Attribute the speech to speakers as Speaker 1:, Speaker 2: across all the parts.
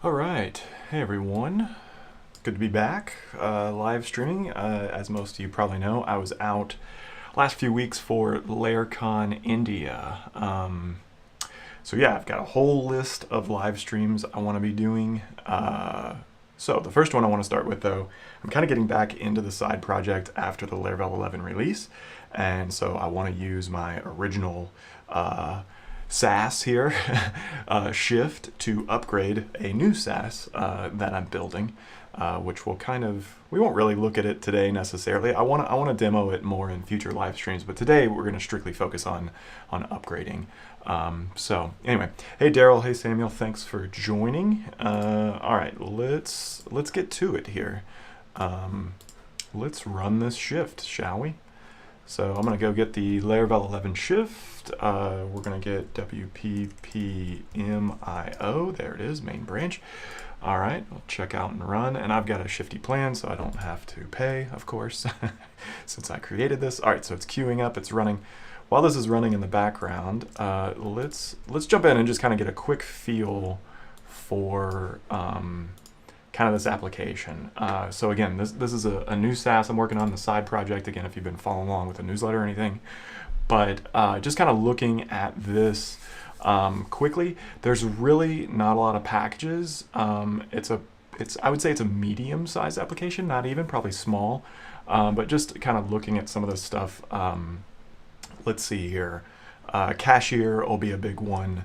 Speaker 1: All right, hey everyone. Good to be back, live streaming. As most of you probably know, I was out last few weeks for LairCon India. So yeah, I've got a whole list of live streams I want to be doing. So the first one I want to start with, though, I'm kind of getting back into the side project after the Laravel 11 release, and so I want to use my original SaaS here, shift to upgrade a new SaaS that I'm building, which will we won't really look at it today necessarily. I want to demo it more in future live streams, but today we're going to strictly focus on upgrading. So anyway, hey Daryl, hey Samuel, thanks for joining. All right, let's get to it here. Let's run this shift, shall we? So I'm going to go get the Laravel 11 shift. We're going to get WPPMIO. There it is, main branch. All right, I'll check out and run. And I've got a shifty plan, so I don't have to pay, of course, since I created this. All right, so it's queuing up, it's running. While this is running in the background, let's jump in and just kind of get a quick feel for kind of this application. So again, this is a new SaaS I'm working on, the side project, again, if you've been following along with the newsletter or anything. But just kind of looking at this quickly, there's really not a lot of packages. I would say it's a medium-sized application, not even, probably small. But just kind of looking at some of this stuff, let's see here. Cashier will be a big one.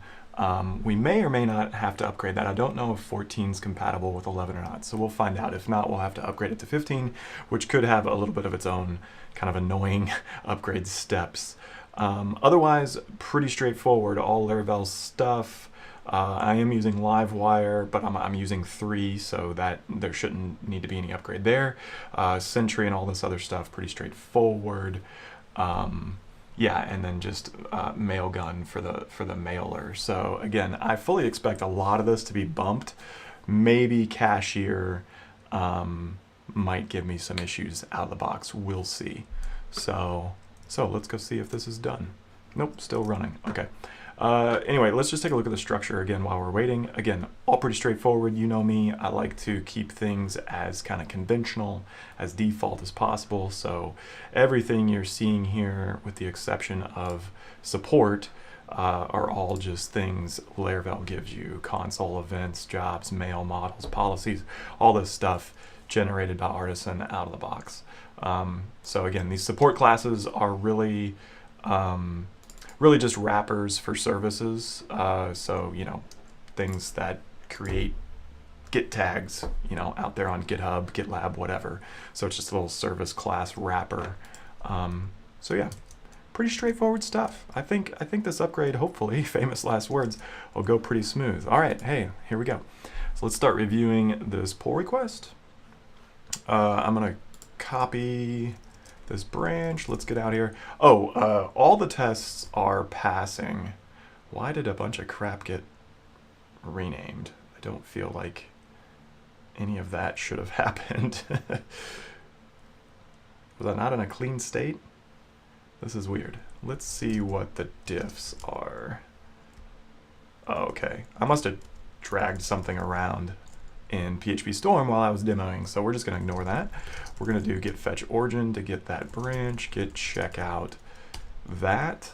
Speaker 1: We may or may not have to upgrade that. I don't know if 14 is compatible with 11 or not, so we'll find out. If not, we'll have to upgrade it to 15, which could have a little bit of its own kind of annoying upgrade steps. Otherwise, pretty straightforward, all Laravel stuff. I am using Livewire, but I'm using 3, so that there shouldn't need to be any upgrade there. Sentry and all this other stuff, pretty straightforward. Yeah, and then just Mailgun for the mailer. So again, I fully expect a lot of this to be bumped. Maybe Cashier might give me some issues out of the box. We'll see. So let's go see if this is done. Nope, still running. Okay. Anyway, let's just take a look at the structure again while we're waiting. Again, all pretty straightforward. You know me, I like to keep things as kind of conventional, as default as possible. So everything you're seeing here, with the exception of support, are all just things Laravel gives you. Console events, jobs, mail models, policies, all this stuff generated by Artisan out of the box. So again, these support classes are really just wrappers for services. So, things that create Git tags, out there on GitHub, GitLab, whatever. So it's just a little service class wrapper. So yeah, pretty straightforward stuff. I think this upgrade, hopefully, famous last words, will go pretty smooth. All right, hey, here we go. So let's start reviewing this pull request. I'm gonna copy this branch. Let's get out here. Oh, all the tests are passing. Why did a bunch of crap get renamed? I don't feel like any of that should have happened. Was I not in a clean state? This is weird. Let's see what the diffs are. Oh, okay. I must have dragged something around in PHP Storm while I was demoing, so we're just going to ignore that. We're going to do git fetch origin to get that branch, git check out that.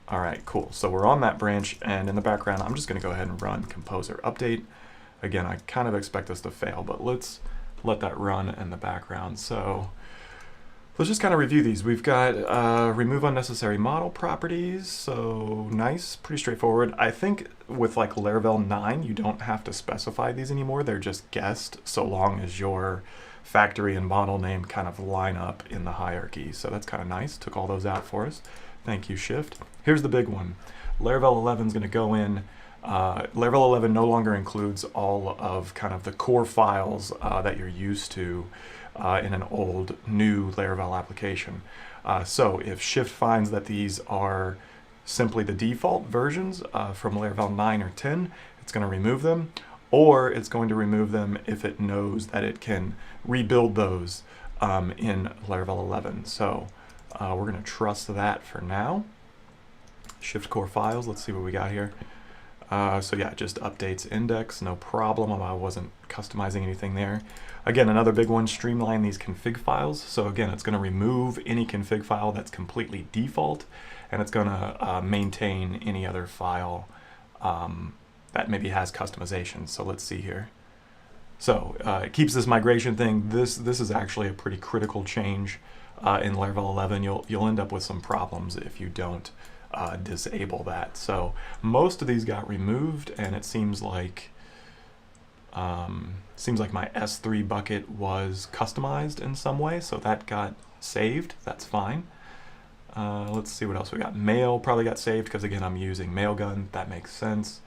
Speaker 1: All right, cool. So we're on that branch, and in the background, I'm just going to go ahead and run composer update. Again, I kind of expect this to fail, but let's let that run in the background. So let's just kind of review these. We've got remove unnecessary model properties. So nice, pretty straightforward. I think with like Laravel 9, you don't have to specify these anymore. They're just guessed so long as your factory and model name kind of line up in the hierarchy. So that's kind of nice. Took all those out for us. Thank you, Shift. Here's the big one. Laravel 11 is going to go in. Laravel 11 no longer includes all of kind of the core files that you're used to in an old, new Laravel application. So if Shift finds that these are simply the default versions from Laravel 9 or 10, it's going to remove them, or it's going to remove them if it knows that it can rebuild those in Laravel 11. So we're going to trust that for now. Shift core files, let's see what we got here. So yeah, just updates index, no problem. I wasn't customizing anything there. Again, another big one, streamline these config files. So again, it's going to remove any config file that's completely default, and it's going to maintain any other file that maybe has customizations. So let's see here. So it keeps this migration thing. This is actually a pretty critical change in Laravel 11. You'll end up with some problems if you don't disable that. So most of these got removed, and it seems like my S3 bucket was customized in some way, so that got saved. That's fine. Let's see what else we got. Mail probably got saved because again I'm using Mailgun. That makes sense.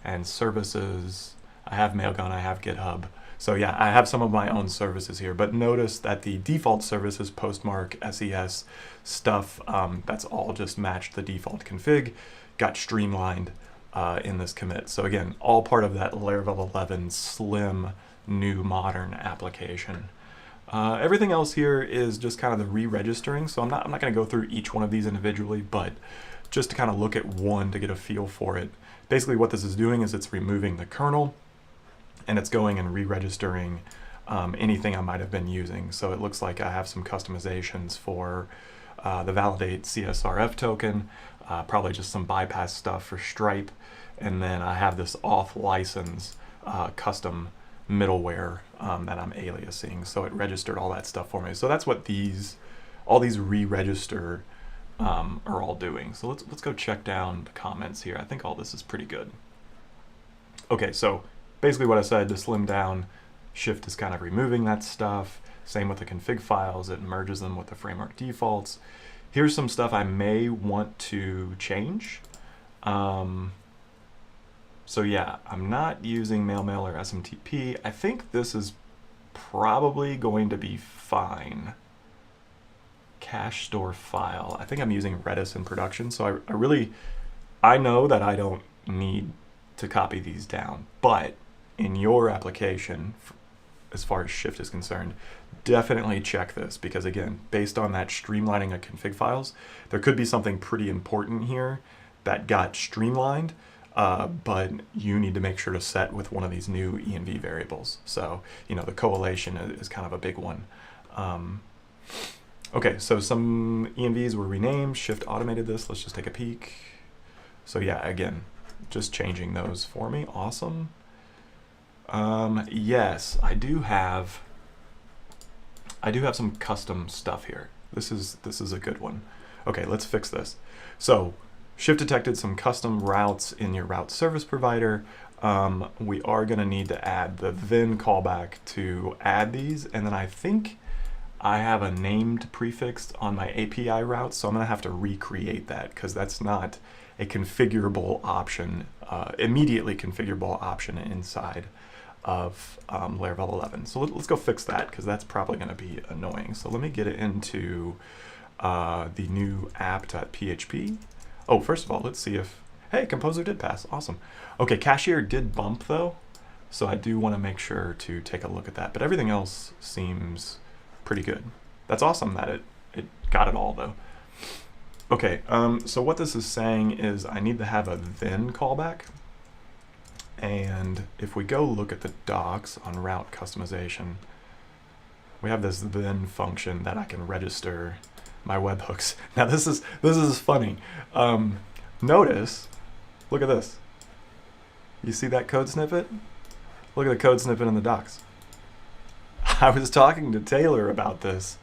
Speaker 1: And services, I have Mailgun, I have GitHub. So yeah, I have some of my own services here, but notice that the default services, Postmark, SES stuff, that's all just matched the default config, got streamlined in this commit. So again, all part of that Laravel 11 slim, new, modern application. Everything else here is just kind of the re-registering, so I'm not going to go through each one of these individually, but just to kind of look at one to get a feel for it. Basically what this is doing is it's removing the kernel, and it's going and re-registering anything I might have been using. So it looks like I have some customizations for the validate CSRF token, probably just some bypass stuff for Stripe, and then I have this auth license custom middleware that I'm aliasing. So it registered all that stuff for me. So that's what all these re-register are all doing. So let's go check down the comments here. I think all this is pretty good. Okay, so basically what I said, to slim down, Shift is kind of removing that stuff. Same with the config files, it merges them with the framework defaults. Here's some stuff I may want to change. So yeah, I'm not using MailMail or SMTP. I think this is probably going to be fine. Cache store file. I think I'm using Redis in production, so I know that I don't need to copy these down, but in your application, as far as Shift is concerned, definitely check this, because again, based on that streamlining of config files, there could be something pretty important here that got streamlined, but you need to make sure to set with one of these new env variables. So, you know, the collation is kind of a big one. Okay, so some envs were renamed, Shift automated this. Let's just take a peek. So yeah, again, just changing those for me. Awesome. Yes, I do have some custom stuff here. This is a good one. Okay, let's fix this. So Shift detected some custom routes in your route service provider. We are going to need to add the then callback to add these, and then I think I have a named prefix on my API route, so I'm going to have to recreate that because that's not a configurable option, immediately configurable option inside of Laravel 11. So let's go fix that because that's probably going to be annoying. So let me get it into the new app.php. Oh, first of all, let's see if, hey, Composer did pass. Awesome. Okay, Cashier did bump though, so I do want to make sure to take a look at that. But everything else seems pretty good. That's awesome that it got it all though. Okay, so what this is saying is I need to have a then callback. And if we go look at the docs on route customization, we have this then function that I can register my webhooks. Now this is funny. Notice, look at this. You see that code snippet? Look at the code snippet in the docs. I was talking to Taylor about this.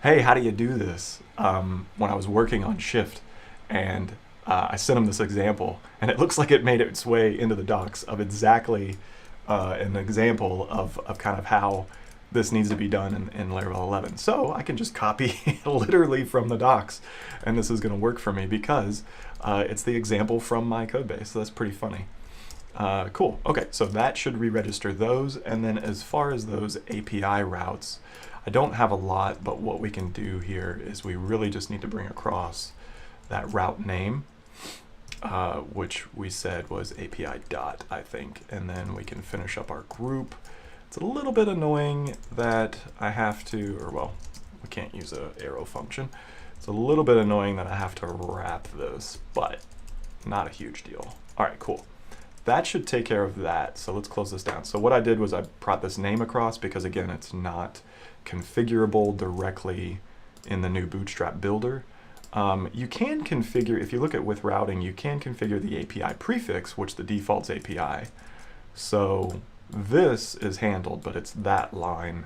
Speaker 1: Hey, how do you do this? When I was working on Shift, and I sent him this example, and it looks like it made its way into the docs of exactly an example of kind of how this needs to be done in Laravel 11. So I can just copy literally from the docs, and this is going to work for me because it's the example from my code base. So that's pretty funny. Cool. Okay, so that should re-register those. And then as far as those API routes, I don't have a lot, but what we can do here is we really just need to bring across that route name, which we said was API dot, I think, and then we can finish up our group. It's a little bit annoying that I have to, or well, we can't use an arrow function. It's a little bit annoying that I have to wrap this, but not a huge deal. All right, cool. that should take care of that. So let's close this down. So what I did was I brought this name across because again, it's not configurable directly in the new Bootstrap builder. You can configure, if you look at with routing, you can configure the API prefix, which the default's API. So this is handled, but it's that line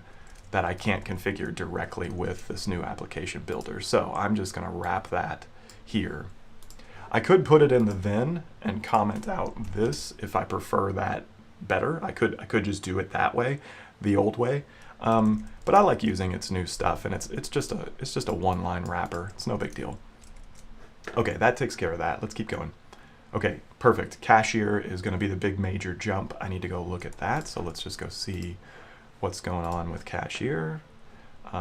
Speaker 1: that I can't configure directly with this new application builder. So I'm just going to wrap that here. I could put it in the then and comment out this if I prefer that better. I could just do it that way, the old way. But I like using its new stuff, and it's just a one-line wrapper. It's no big deal. Okay, that takes care of that. Let's keep going. Okay, perfect. Cashier is going to be the big major jump. I need to go look at that. So let's just go see what's going on with Cashier.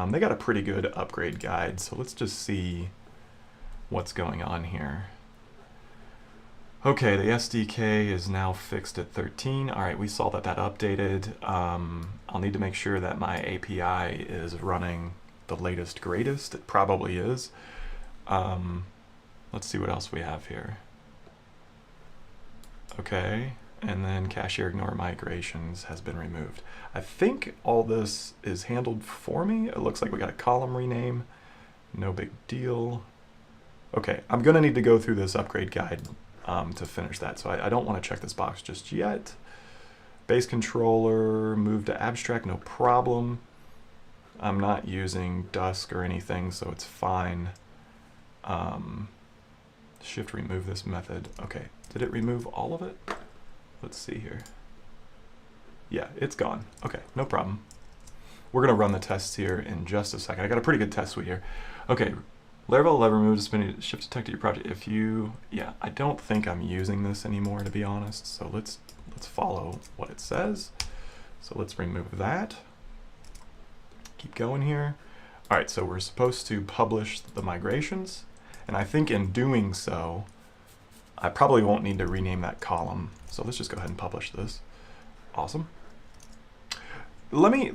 Speaker 1: They got a pretty good upgrade guide. So let's just see what's going on here. Okay, the SDK is now fixed at 13. All right, we saw that updated. I'll need to make sure that my API is running the latest, greatest. It probably is. Let's see what else we have here. Okay, and then Cashier ignore migrations has been removed. I think all this is handled for me. It looks like we got a column rename. No big deal. Okay, I'm gonna need to go through this upgrade guide to finish that. So I don't want to check this box just yet. Base controller, move to abstract, no problem. I'm not using Dusk or anything, so it's fine. Shift remove this method. Okay, did it remove all of it? Let's see here. Yeah, it's gone. Okay, no problem. We're gonna run the tests here in just a second. I got a pretty good test suite here. Okay. Laravel 11 removes spinning shift detect to your project. If you, yeah, I don't think I'm using this anymore, to be honest. So let's follow what it says. So let's remove that. Keep going here. All right, so we're supposed to publish the migrations, and I think in doing so, I probably won't need to rename that column. So let's just go ahead and publish this. Awesome. Let me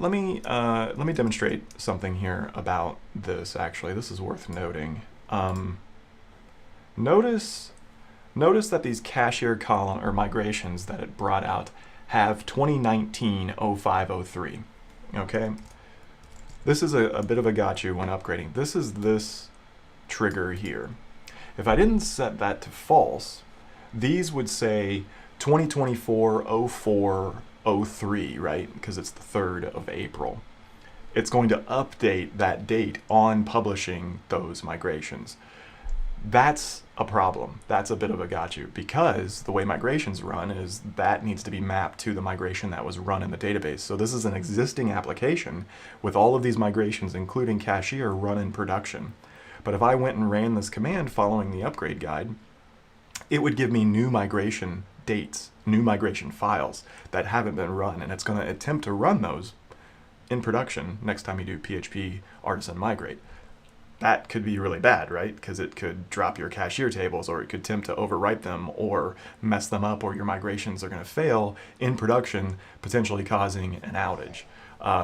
Speaker 1: demonstrate something here about this. Actually, this is worth noting. Notice that these Cashier column or migrations that it brought out have 2019-05-03. Okay, this is a bit of a gotcha when upgrading. This is this trigger here. If I didn't set that to false, these would say 2024-04-03, right? Because it's the 3rd of April. It's going to update that date on publishing those migrations. That's a problem. That's a bit of a gotcha, because the way migrations run is that needs to be mapped to the migration that was run in the database. So this is an existing application with all of these migrations, including Cashier, run in production. But if I went and ran this command following the upgrade guide, it would give me new migration dates, new migration files that haven't been run, and it's going to attempt to run those in production next time you do PHP artisan migrate. That could be really bad, right? Because it could drop your Cashier tables, or it could attempt to overwrite them or mess them up, or your migrations are going to fail in production, potentially causing an outage.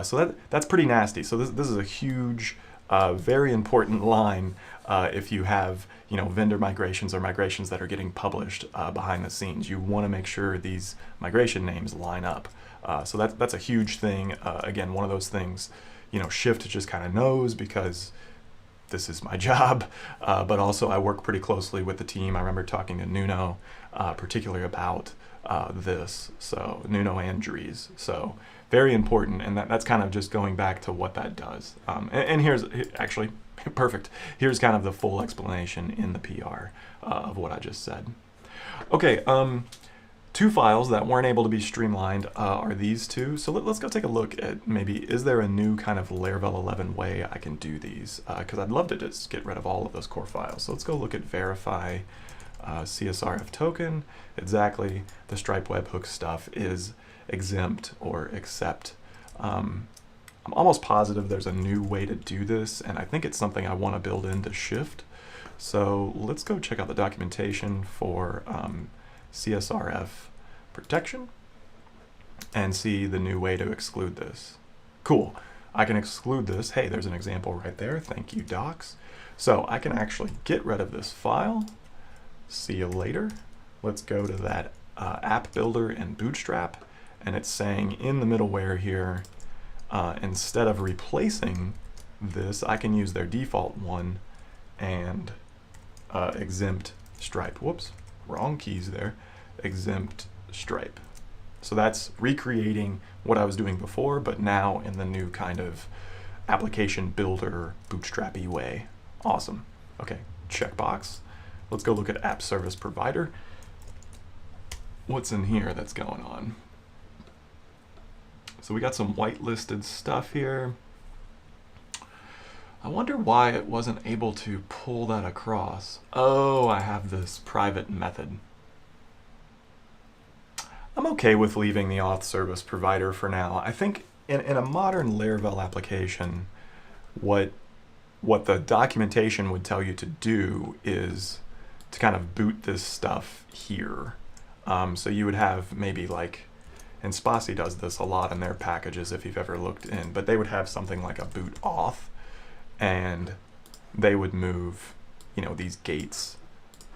Speaker 1: So that's pretty nasty. So this is a huge, very important line if you have vendor migrations or migrations that are getting published behind the scenes. You want to make sure these migration names line up. So that's a huge thing. Again, one of those things, Shift just kind of knows because this is my job, but also I work pretty closely with the team. I remember talking to Nuno, particularly about this, so Nuno and Dries. So very important, and that's kind of just going back to what that does. And here's actually perfect. Here's kind of the full explanation in the PR of what I just said. Okay, two files that weren't able to be streamlined are these two. So let's go take a look at maybe, is there a new kind of Laravel 11 way I can do these? Because I'd love to just get rid of all of those core files. So let's go look at verify CSRF token. Exactly, the Stripe webhook stuff is exempt or accept. I'm almost positive there's a new way to do this, and I think it's something I want to build into Shift. So let's go check out the documentation for CSRF protection and see the new way to exclude this. Cool, I can exclude this. Hey, there's an example right there. Thank you, docs. So I can actually get rid of this file. See you later. Let's go to that app builder and Bootstrap, and it's saying in the middleware here, instead of replacing this, I can use their default one and exempt stripe. Whoops, wrong keys there. Exempt stripe. So that's recreating what I was doing before, but now in the new kind of application builder bootstrappy way. Awesome. Okay, checkbox. Let's go look at app service provider. What's in here that's going on? So we got some whitelisted stuff here. I wonder why it wasn't able to pull that across. Oh, I have this private method. I'm okay with leaving the auth service provider for now. I think in a modern Laravel application, what the documentation would tell you to do is to kind of boot this stuff here. So you would have maybe like, and Spassy does this a lot in their packages if you've ever looked in, but they would have something like a boot auth, and they would move, you know, these gates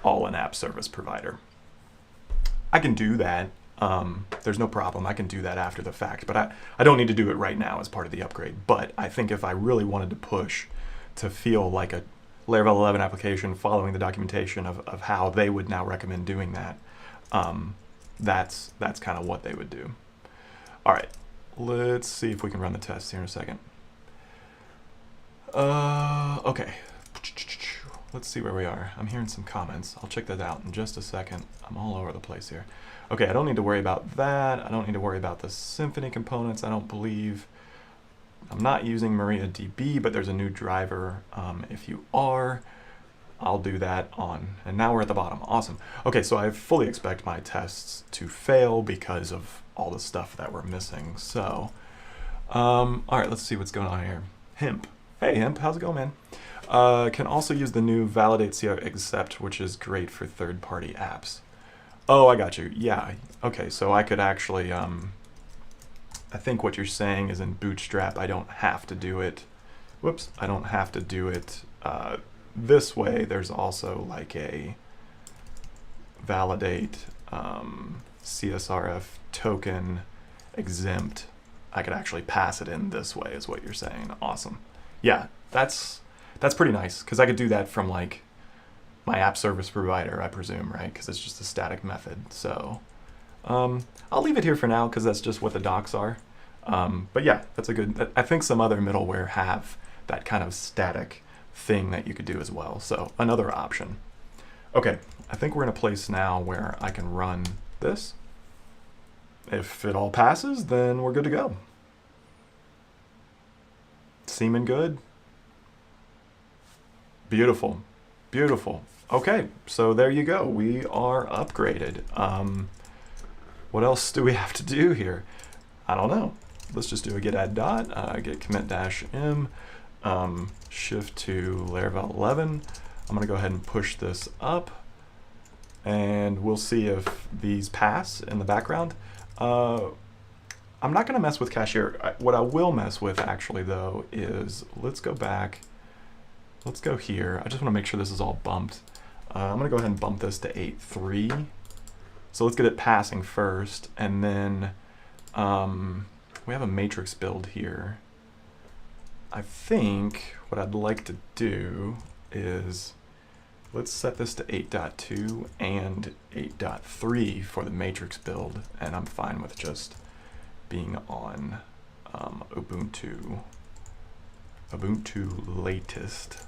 Speaker 1: all in app service provider. I can do that. There's no problem. I can do that after the fact, but I don't need to do it right now as part of the upgrade. But I think if I really wanted to push to feel like a Laravel 11 application following the documentation of how they would now recommend doing that, that's kind of what they would do. All right, let's see if we can run the test here in a second. Okay, let's see where we are. I'm hearing some comments. I'll check that out in just a second. I'm all over the place here. Okay, I don't need to worry about that. I don't need to worry about the Symfony components, I don't believe. I'm not using MariaDB, but there's a new driver. If you are, I'll do that on, and now we're at the bottom. Awesome. Okay, so I fully expect my tests to fail because of all the stuff that we're missing. So, all right, let's see what's going on here. Hemp. Hey, Hemp, how's it going, man? Can also use the new validate CR accept, which is great for third-party apps. Oh, I got you. Yeah. Okay, so I could actually, I think what you're saying is in Bootstrap, I don't have to do it. Whoops, I don't have to do it this way. There's also like a validate CSRF token exempt. I could actually pass it in this way is what you're saying. Awesome. Yeah, that's pretty nice because I could do that from like my app service provider, I presume, right? Because it's just a static method. So I'll leave it here for now because that's just what the docs are. But yeah, that's a good, I think some other middleware have that kind of static thing that you could do as well. So another option. Okay, I think we're in a place now where I can run this. If it all passes, then we're good to go. Seeming good. Beautiful, beautiful. Okay, so there you go. We are upgraded. What else do we have to do here? I don't know. Let's just do a git add dot, git commit dash m, shift to Laravel 11. I'm gonna go ahead and push this up, and we'll see if these pass in the background. I'm not gonna mess with Cashier. What I will mess with actually though is, let's go back. Let's go here. I just wanna make sure this is all bumped. I'm gonna go ahead and bump this to 8.3. So let's get it passing first, and then we have a matrix build here. I think what I'd like to do is, let's set this to 8.2 and 8.3 for the matrix build, and I'm fine with just being on Ubuntu latest.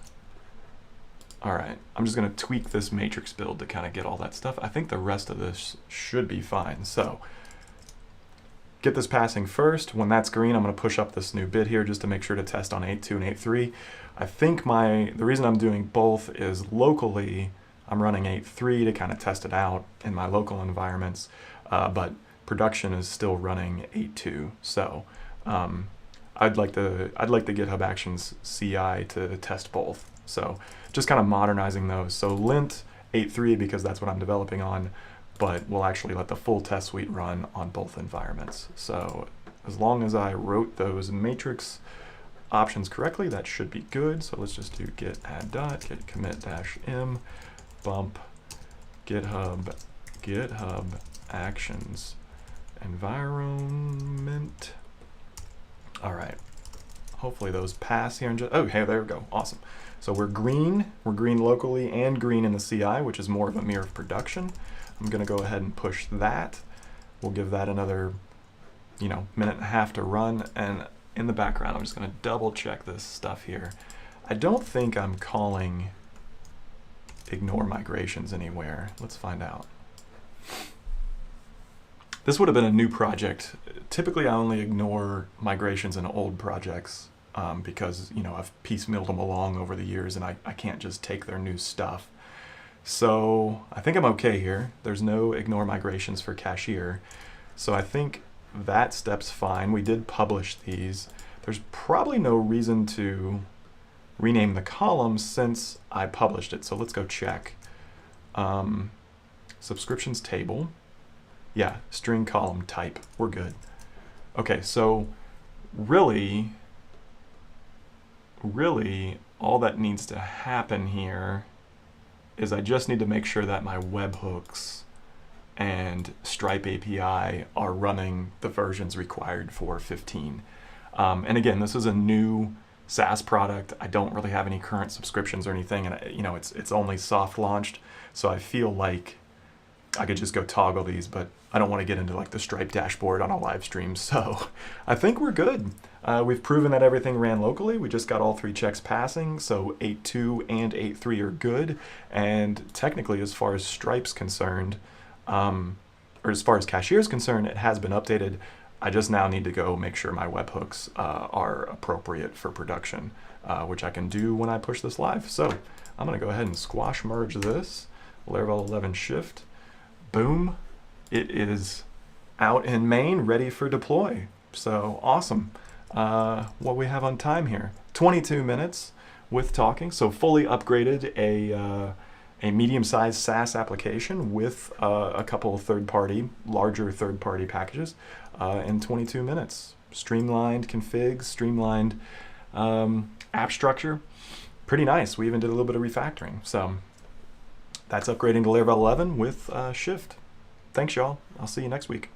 Speaker 1: All right, I'm just gonna tweak this matrix build to kind of get all that stuff. I think the rest of this should be fine. So get this passing first. When that's green, I'm gonna push up this new bit here just to make sure to test on 8.2 and 8.3. I think the reason I'm doing both is locally, I'm running 8.3 to kind of test it out in my local environments, but production is still running 8.2. So I'd like the GitHub Actions CI to test both. So just kind of modernizing those. So lint 8.3 because that's what I'm developing on, but we'll actually let the full test suite run on both environments. So as long as I wrote those matrix options correctly, that should be good. So let's just do git add dot, git commit dash m, bump GitHub actions environment. All right. Hopefully those pass here. Oh, hey, there we go. Awesome. So we're green locally and green in the CI, which is more of a mirror of production. I'm going to go ahead and push that. We'll give that another, minute and a half to run. And in the background, I'm just going to double check this stuff here. I don't think I'm calling ignore migrations anywhere. Let's find out. This would have been a new project. Typically, I only ignore migrations in old projects because, I've piecemealed them along over the years and I can't just take their new stuff. So I think I'm okay here. There's no ignore migrations for Cashier. So I think that step's fine. We did publish these. There's probably no reason to rename the column since I published it. So let's go check. Subscriptions table. Yeah, string column type. We're good. Okay, so really, all that needs to happen here is I just need to make sure that my webhooks and Stripe API are running the versions required for 15. And again, this is a new SaaS product. I don't really have any current subscriptions or anything, and it's only soft launched, so I feel like I could just go toggle these, but I don't want to get into like the Stripe dashboard on a live stream, so I think we're good. We've proven that everything ran locally. We just got all 3 checks passing, so 8.2 and 8.3 are good. And technically, as far as Stripe's concerned, or as far as Cashier is concerned, it has been updated. I just now need to go make sure my webhooks are appropriate for production, which I can do when I push this live. So I'm going to go ahead and squash merge this, Laravel 11 shift. Boom, it is out in main, ready for deploy. So awesome. What we have on time here, 22 minutes with talking. So fully upgraded a medium-sized SaaS application with a couple of larger third-party packages in 22 minutes. Streamlined configs, streamlined app structure. Pretty nice. We even did a little bit of refactoring. So that's upgrading to Laravel 11 with Shift. Thanks, y'all. I'll see you next week.